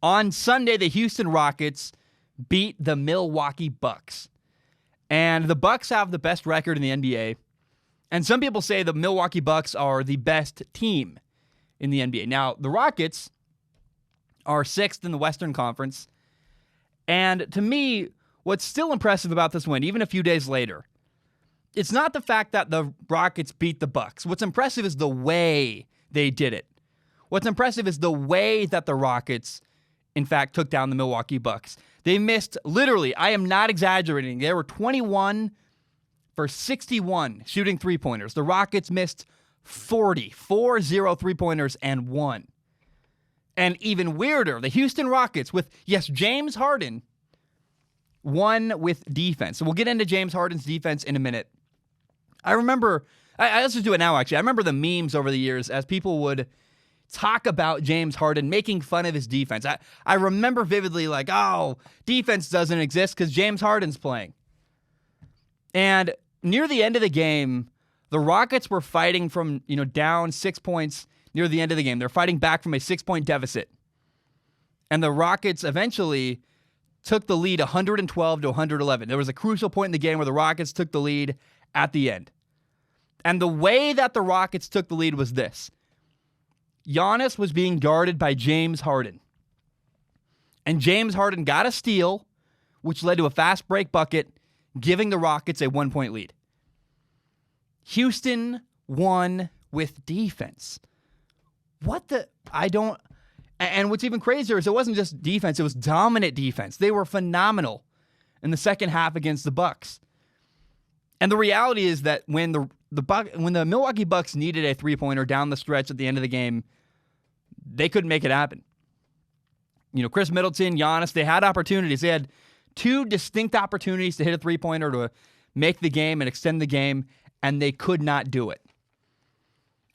On Sunday, the Houston Rockets beat the Milwaukee Bucks. And the Bucks have the best record in the NBA. And some people say the Milwaukee Bucks are the best team in the NBA. Now, the Rockets are 6th in the Western Conference. And to me, what's still impressive about this win, even a few days later, it's not the fact that the Rockets beat the Bucks. What's impressive is the way they did it. What's impressive is the way that the Rockets, in fact, took down the Milwaukee Bucks. They missed, literally, I am not exaggerating, they were 21 for 61 shooting three-pointers. The Rockets missed 40 three-pointers and won. And even weirder, the Houston Rockets with, yes, James Harden, won with defense. So we'll get into James Harden's defense in a minute. I remember, let's just do it now, actually. I remember the memes over the years as people would talk about James Harden, making fun of his defense. I remember vividly like, oh, defense doesn't exist because James Harden's playing. And near the end of the game, the Rockets were fighting from, down 6 points near the end of the game. They're fighting back from a 6-point deficit. And the Rockets eventually took the lead 112 to 111. There was a crucial point in the game where the Rockets took the lead at the end. And the way that the Rockets took the lead was this. Giannis was being guarded by James Harden. And James Harden got a steal, which led to a fast break bucket, giving the Rockets a 1-point lead. Houston won with defense. And what's even crazier is it wasn't just defense, it was dominant defense. They were phenomenal in the second half against the Bucks. And the reality is that when the Milwaukee Bucks needed a three-pointer down the stretch at the end of the game, they couldn't make it happen. Chris Middleton, Giannis, they had opportunities. They had two distinct opportunities to hit a three-pointer to make the game and extend the game, and they could not do it.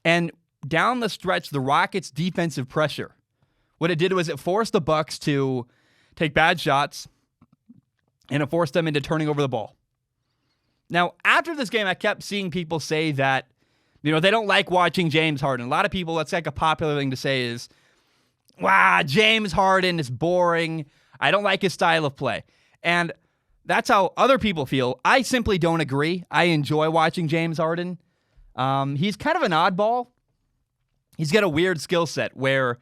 And down the stretch, the Rockets' defensive pressure, what it did was it forced the Bucks to take bad shots, and it forced them into turning over the ball. Now, after this game, I kept seeing people say that, they don't like watching James Harden. A lot of people, that's like a popular thing to say is, wow, James Harden is boring. I don't like his style of play. And that's how other people feel. I simply don't agree. I enjoy watching James Harden. He's kind of an oddball. He's got a weird skill set where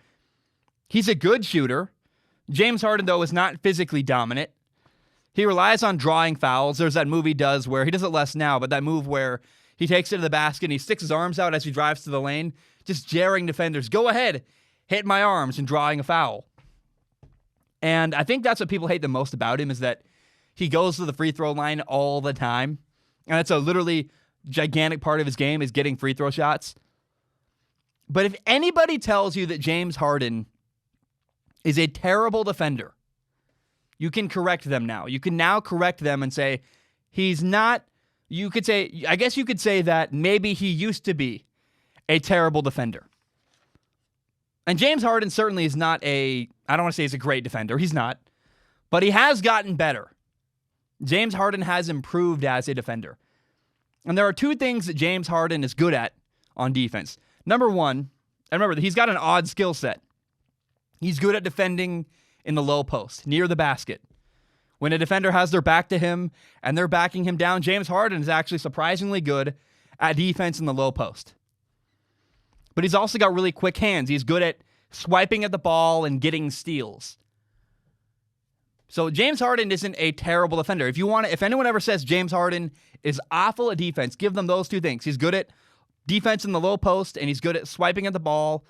he's a good shooter. James Harden, though, is not physically dominant. He relies on drawing fouls. There's that move he does where, he does it less now, but that move where he takes it to the basket and he sticks his arms out as he drives to the lane, just jarring defenders. Go ahead, hit my arms, and drawing a foul. And I think that's what people hate the most about him is that he goes to the free throw line all the time. And that's a literally gigantic part of his game is getting free throw shots. But if anybody tells you that James Harden is a terrible defender, you can correct them now. You can now correct them and say, he's not, I guess you could say that maybe he used to be a terrible defender. And James Harden certainly is not I don't want to say he's a great defender. He's not. But he has gotten better. James Harden has improved as a defender. And there are two things that James Harden is good at on defense. Number one, and remember, he's got an odd skill set. He's good at defending in the low post, near the basket. When a defender has their back to him and they're backing him down, James Harden is actually surprisingly good at defense in the low post. But he's also got really quick hands. He's good at swiping at the ball and getting steals. So James Harden isn't a terrible defender. If anyone ever says James Harden is awful at defense, give them those two things. He's good at defense in the low post, and he's good at swiping at the ball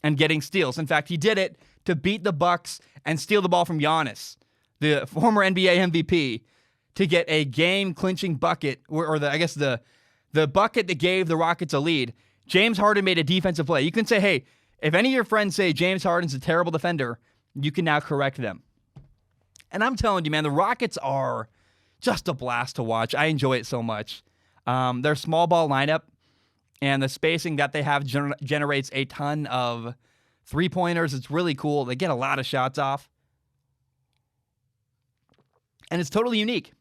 and getting steals. In fact, he did it to beat the Bucks and steal the ball from Giannis, the former NBA MVP, to get a game-clinching bucket, or the bucket that gave the Rockets a lead. James Harden made a defensive play. You can say, hey, if any of your friends say James Harden's a terrible defender, you can now correct them. And I'm telling you, man, the Rockets are just a blast to watch. I enjoy it so much. Their small ball lineup and the spacing that they have generates a ton of three-pointers. It's really cool. They get a lot of shots off. And it's totally unique.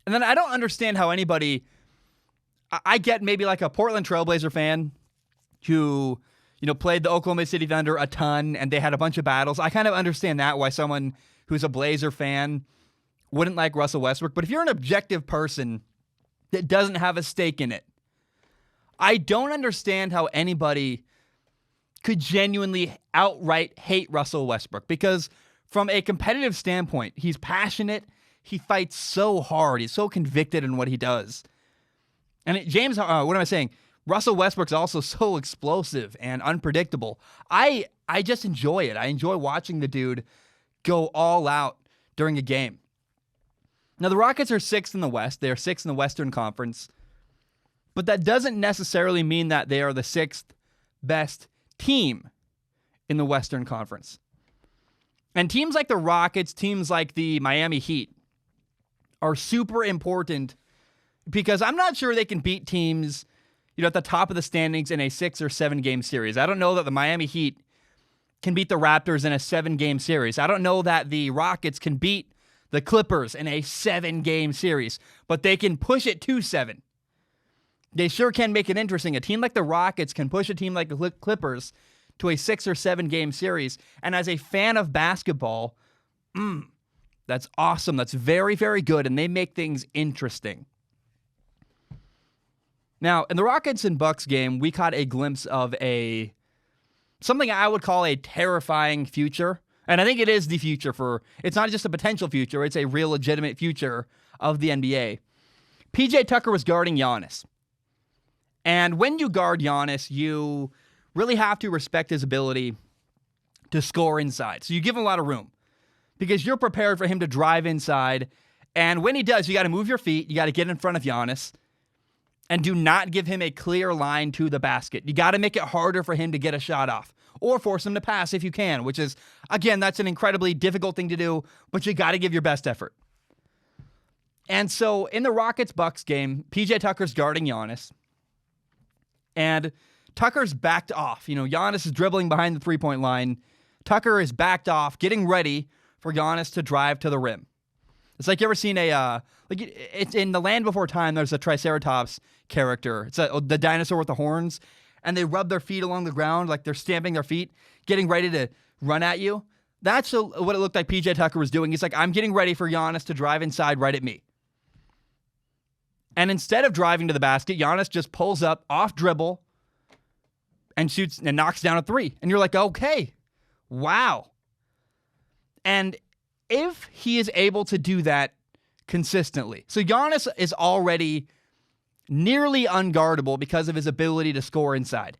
And then I don't understand how anybody... I get maybe like a Portland Trailblazer fan who, played the Oklahoma City Thunder a ton, and they had a bunch of battles. I kind of understand that, why someone who's a Blazer fan wouldn't like Russell Westbrook. But if you're an objective person that doesn't have a stake in it, I don't understand how anybody could genuinely outright hate Russell Westbrook, because from a competitive standpoint, he's passionate. He fights so hard. He's so convicted in what he does. And what am I saying? Russell Westbrook's also so explosive and unpredictable. I just enjoy it. I enjoy watching the dude go all out during a game. Now, the Rockets are 6th in the West. They are 6th in the Western Conference. But that doesn't necessarily mean that they are the 6th best team in the Western Conference. And teams like the Rockets, teams like the Miami Heat are super important, because I'm not sure they can beat teams, at the top of the standings in a 6 or 7 game series. I don't know that the Miami Heat can beat the Raptors in a 7-game series. I don't know that the Rockets can beat the Clippers in a 7-game series, but they can push it to 7. They sure can make it interesting. A team like the Rockets can push a team like the Clippers to a 6 or 7 game series. And as a fan of basketball, that's awesome. That's very, very good. And they make things interesting. Now, in the Rockets and Bucks game, we caught a glimpse of something I would call a terrifying future. And I think it is the future it's not just a potential future, it's a real legitimate future of the NBA. PJ Tucker was guarding Giannis. And when you guard Giannis, you really have to respect his ability to score inside. So you give him a lot of room, because you're prepared for him to drive inside. And when he does, you got to move your feet. You got to get in front of Giannis. And do not give him a clear line to the basket. You got to make it harder for him to get a shot off, or force him to pass if you can, which is, again, that's an incredibly difficult thing to do, but you got to give your best effort. And so in the Rockets-Bucks game, PJ Tucker's guarding Giannis. And Tucker's backed off. Giannis is dribbling behind the three-point line. Tucker is backed off, getting ready for Giannis to drive to the rim. It's like, you ever seen it's in The Land Before Time, there's a Triceratops character. It's the dinosaur with the horns, and they rub their feet along the ground like they're stamping their feet, getting ready to run at you. That's what it looked like PJ Tucker was doing. He's like, I'm getting ready for Giannis to drive inside right at me. And instead of driving to the basket, Giannis just pulls up off dribble and shoots and knocks down a 3. And you're like, okay, wow. And if he is able to do that consistently, so Giannis is already nearly unguardable because of his ability to score inside.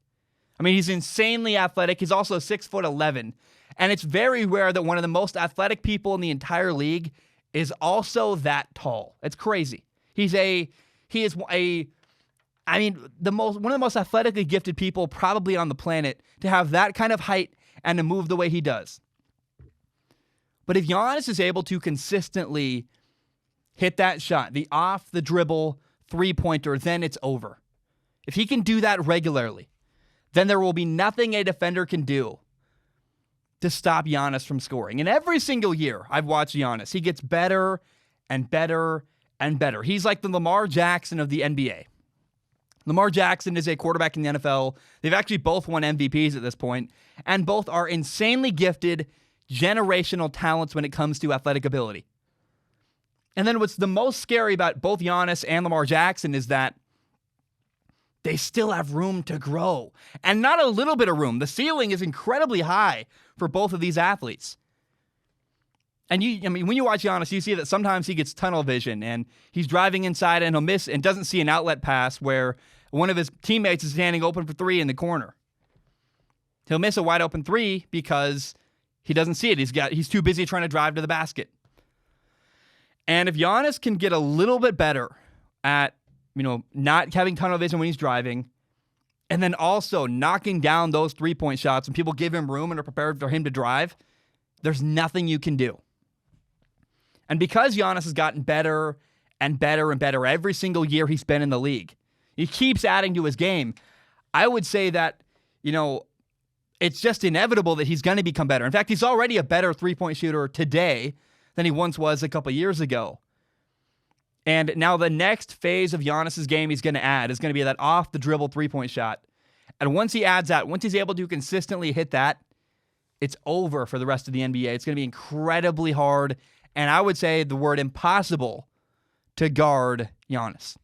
I mean, he's insanely athletic. He's also 6'11", and it's very rare that one of the most athletic people in the entire league is also that tall. It's crazy. One of the most athletically gifted people probably on the planet to have that kind of height and to move the way he does. But if Giannis is able to consistently hit that shot, the off the dribble three-pointer, then it's over. If he can do that regularly, then there will be nothing a defender can do to stop Giannis from scoring. And every single year I've watched Giannis, he gets better and better and better. He's like the Lamar Jackson of the NBA. Lamar Jackson is a quarterback in the NFL. They've actually both won MVPs at this point, and both are insanely gifted, generational talents when it comes to athletic ability. And then what's the most scary about both Giannis and Lamar Jackson is that they still have room to grow. And not a little bit of room. The ceiling is incredibly high for both of these athletes. And when you watch Giannis, you see that sometimes he gets tunnel vision and he's driving inside and he'll miss and doesn't see an outlet pass where one of his teammates is standing open for 3 in the corner. He'll miss a wide open 3 because he doesn't see it. He's too busy trying to drive to the basket. And if Giannis can get a little bit better at, not having tunnel vision when he's driving, and then also knocking down those three-point shots when people give him room and are prepared for him to drive, there's nothing you can do. And because Giannis has gotten better and better and better every single year he's been in the league, he keeps adding to his game, I would say that, it's just inevitable that he's going to become better. In fact, he's already a better three-point shooter today than he once was a couple years ago. And now the next phase of Giannis's game he's going to add is going to be that off-the-dribble three-point shot. And once he adds that, once he's able to consistently hit that, it's over for the rest of the NBA. It's going to be incredibly hard, and I would say the word impossible to guard Giannis.